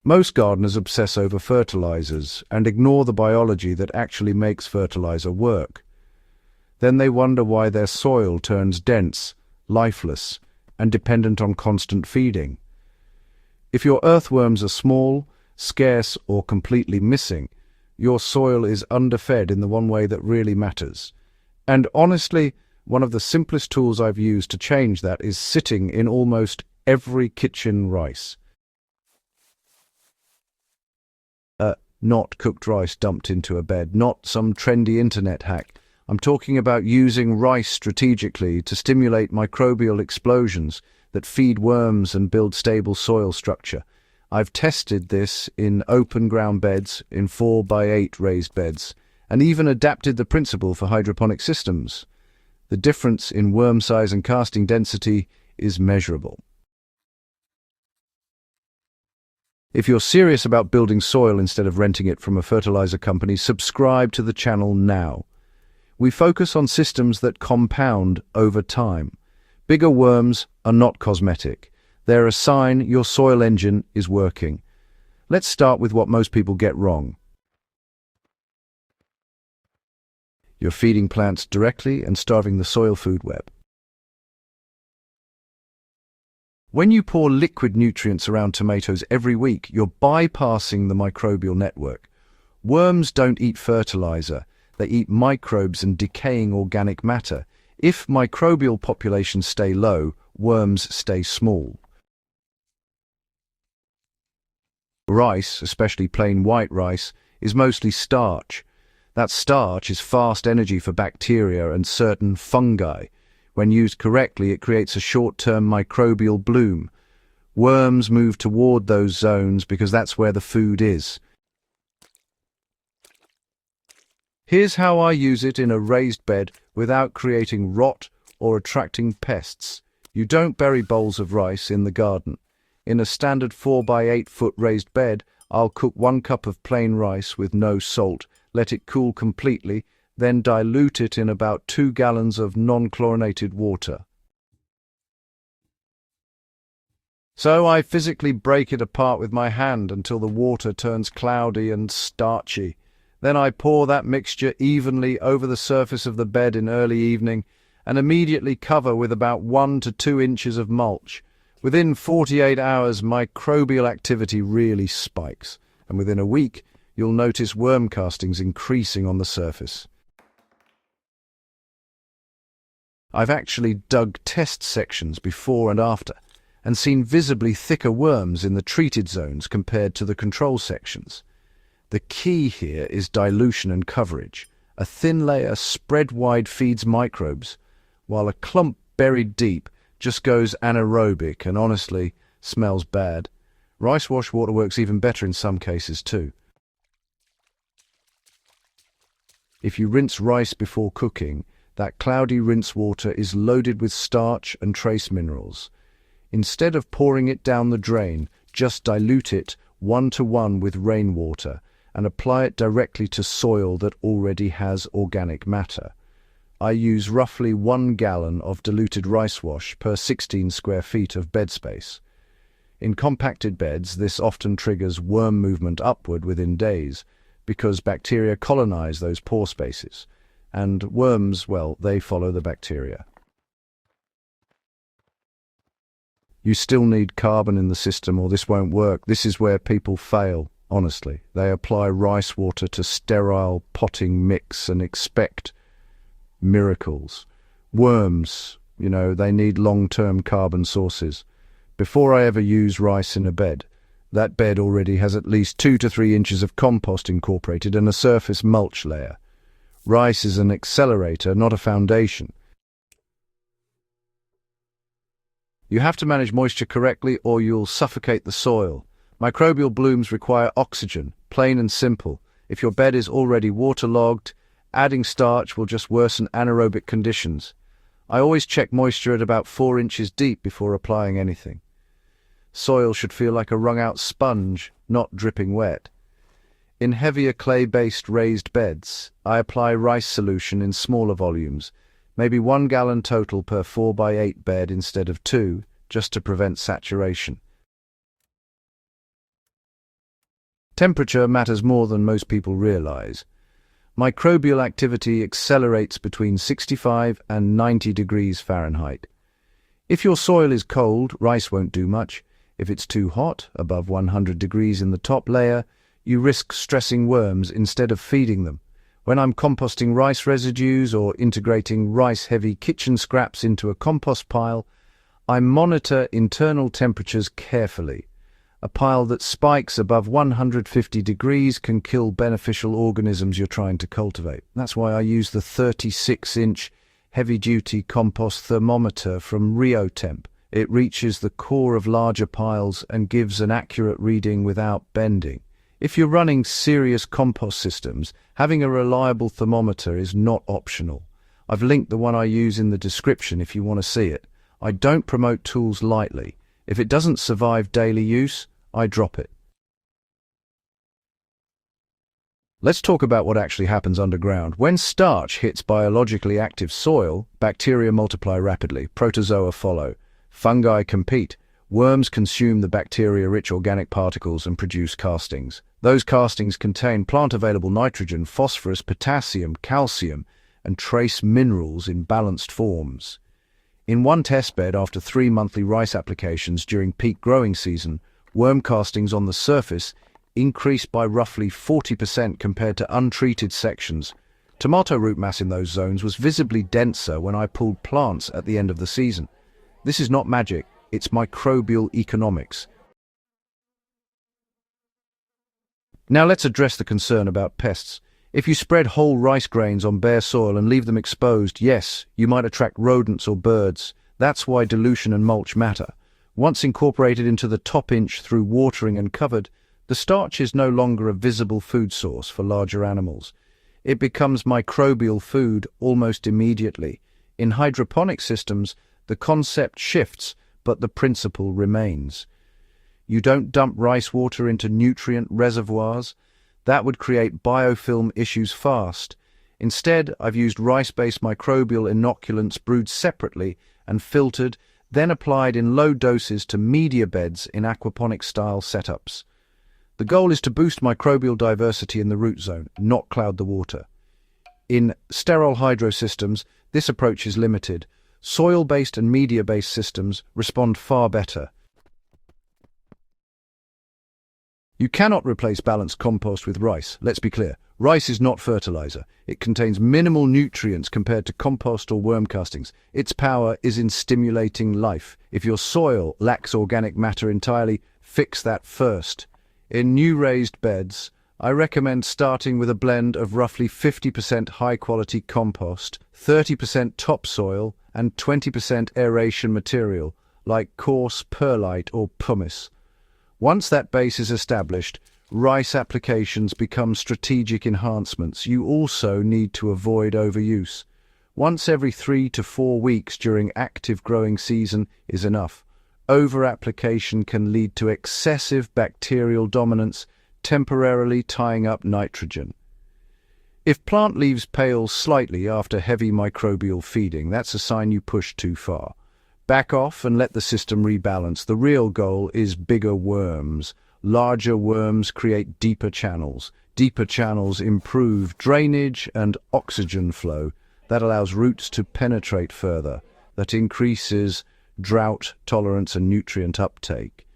Most gardeners obsess over fertilizers and ignore the biology that actually makes fertilizer work. Then they wonder why their soil turns dense, lifeless, and dependent on constant feeding. If your earthworms are small, scarce, or completely missing, your soil is underfed in the one way that really matters. And honestly, one of the simplest tools I've used to change that is sitting in almost every kitchen rice. Not cooked rice dumped into a bed, not some trendy internet hack. I'm talking about using rice strategically to stimulate microbial explosions that feed worms and build stable soil structure. I've tested this in open ground beds, in 4x8 raised beds, and even adapted the principle for hydroponic systems. The difference in worm size and casting density is measurable. If you're serious about building soil instead of renting it from a fertilizer company, subscribe to the channel now. We focus on systems that compound over time. Bigger worms are not cosmetic. They're a sign your soil engine is working. Let's start with what most people get wrong. You're feeding plants directly and starving the soil food web. When you pour liquid nutrients around tomatoes every week, you're bypassing the microbial network. Worms don't eat fertilizer. They eat microbes and decaying organic matter. If microbial populations stay low, worms stay small. Rice, especially plain white rice, is mostly starch. That starch is fast energy for bacteria and certain fungi. When used correctly, it creates a short-term microbial bloom. Worms move toward those zones because that's where the food is. Here's how I use it in a raised bed without creating rot or attracting pests. You don't bury bowls of rice in the garden. In a standard 4x8 foot raised bed, I'll cook 1 cup of plain rice with no salt, let it cool completely, then dilute it in about 2 gallons of non-chlorinated water. So I physically break it apart with my hand until the water turns cloudy and starchy. Then I pour that mixture evenly over the surface of the bed in early evening and immediately cover with about 1 to 2 inches of mulch. Within 48 hours, microbial activity really spikes, and within a week, you'll notice worm castings increasing on the surface. I've actually dug test sections before and after, and seen visibly thicker worms in the treated zones compared to the control sections. The key here is dilution and coverage. A thin layer spread wide feeds microbes, while a clump buried deep just goes anaerobic and honestly smells bad. Rice wash water works even better in some cases too. If you rinse rice before cooking, that cloudy rinse water is loaded with starch and trace minerals. Instead of pouring it down the drain, just dilute it 1-to-1 with rainwater and apply it directly to soil that already has organic matter. I use roughly 1 gallon of diluted rice wash per 16 square feet of bed space. In compacted beds, this often triggers worm movement upward within days because bacteria colonize those pore spaces. And worms, well, they follow the bacteria. You still need carbon in the system or this won't work. This is where people fail, honestly. They apply rice water to sterile potting mix and expect miracles. Worms, they need long-term carbon sources. Before I ever use rice in a bed, that bed already has at least 2 to 3 inches of compost incorporated and a surface mulch layer. Rice is an accelerator, not a foundation. You have to manage moisture correctly or you'll suffocate the soil. Microbial blooms require oxygen, plain and simple. If your bed is already waterlogged, adding starch will just worsen anaerobic conditions. I always check moisture at about 4 inches deep before applying anything. Soil should feel like a wrung-out sponge, not dripping wet. In heavier clay-based raised beds, I apply rice solution in smaller volumes, maybe 1 gallon total per 4x8 bed instead of 2, just to prevent saturation. Temperature matters more than most people realize. Microbial activity accelerates between 65 and 90 degrees Fahrenheit. If your soil is cold, rice won't do much. If it's too hot, above 100 degrees in the top layer, you risk stressing worms instead of feeding them. When I'm composting rice residues or integrating rice-heavy kitchen scraps into a compost pile, I monitor internal temperatures carefully. A pile that spikes above 150 degrees can kill beneficial organisms you're trying to cultivate. That's why I use the 36-inch heavy-duty compost thermometer from RioTemp. It reaches the core of larger piles and gives an accurate reading without bending. If you're running serious compost systems, having a reliable thermometer is not optional. I've linked the one I use in the description if you want to see it. I don't promote tools lightly. If it doesn't survive daily use, I drop it. Let's talk about what actually happens underground. When starch hits biologically active soil, bacteria multiply rapidly, protozoa follow, fungi compete, worms consume the bacteria-rich organic particles and produce castings. Those castings contain plant-available nitrogen, phosphorus, potassium, calcium, and trace minerals in balanced forms. In one testbed after 3 monthly rice applications during peak growing season, worm castings on the surface increased by roughly 40% compared to untreated sections. Tomato root mass in those zones was visibly denser when I pulled plants at the end of the season. This is not magic, it's microbial economics. Now let's address the concern about pests. If you spread whole rice grains on bare soil and leave them exposed, yes, you might attract rodents or birds. That's why dilution and mulch matter. Once incorporated into the top inch through watering and covered, the starch is no longer a visible food source for larger animals. It becomes microbial food almost immediately. In hydroponic systems, the concept shifts, but the principle remains. You don't dump rice water into nutrient reservoirs. That would create biofilm issues fast. Instead, I've used rice-based microbial inoculants brewed separately and filtered, then applied in low doses to media beds in aquaponic-style setups. The goal is to boost microbial diversity in the root zone, not cloud the water. In sterile hydro systems, this approach is limited. Soil-based and media-based systems respond far better. You cannot replace balanced compost with rice. Let's be clear. Rice is not fertilizer. It contains minimal nutrients compared to compost or worm castings. Its power is in stimulating life. If your soil lacks organic matter entirely, fix that first. In new raised beds, I recommend starting with a blend of roughly 50% high-quality compost, 30% topsoil, and 20% aeration material, like coarse perlite or pumice. Once that base is established, rice applications become strategic enhancements. You also need to avoid overuse. Once every 3 to 4 weeks during active growing season is enough. Over-application can lead to excessive bacterial dominance, temporarily tying up nitrogen. If plant leaves pale slightly after heavy microbial feeding, that's a sign you pushed too far. Back off and let the system rebalance. The real goal is bigger worms. Larger worms create deeper channels. Deeper channels improve drainage and oxygen flow. That allows roots to penetrate further. That increases drought tolerance and nutrient uptake.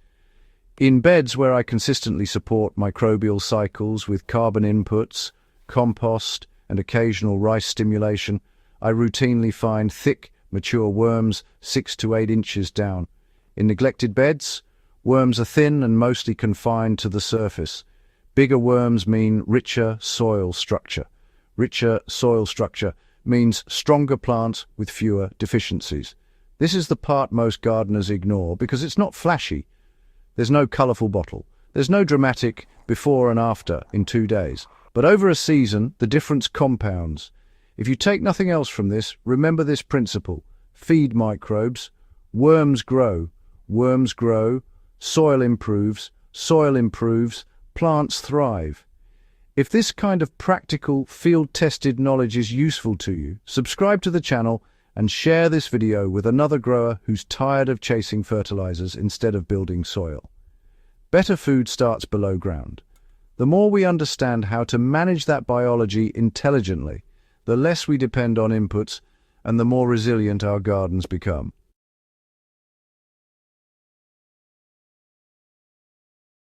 In beds where I consistently support microbial cycles with carbon inputs, compost, and occasional rice stimulation, I routinely find thick, mature worms 6 to 8 inches down. In neglected beds, worms are thin and mostly confined to the surface. Bigger worms mean richer soil structure. Richer soil structure means stronger plants with fewer deficiencies. This is the part most gardeners ignore because it's not flashy. There's no colourful bottle. There's no dramatic before and after in 2 days. But over a season, the difference compounds. If you take nothing else from this, remember this principle. Feed microbes, worms grow, soil improves, plants thrive. If this kind of practical, field-tested knowledge is useful to you, subscribe to the channel and share this video with another grower who's tired of chasing fertilizers instead of building soil. Better food starts below ground. The more we understand how to manage that biology intelligently, the less we depend on inputs and the more resilient our gardens become.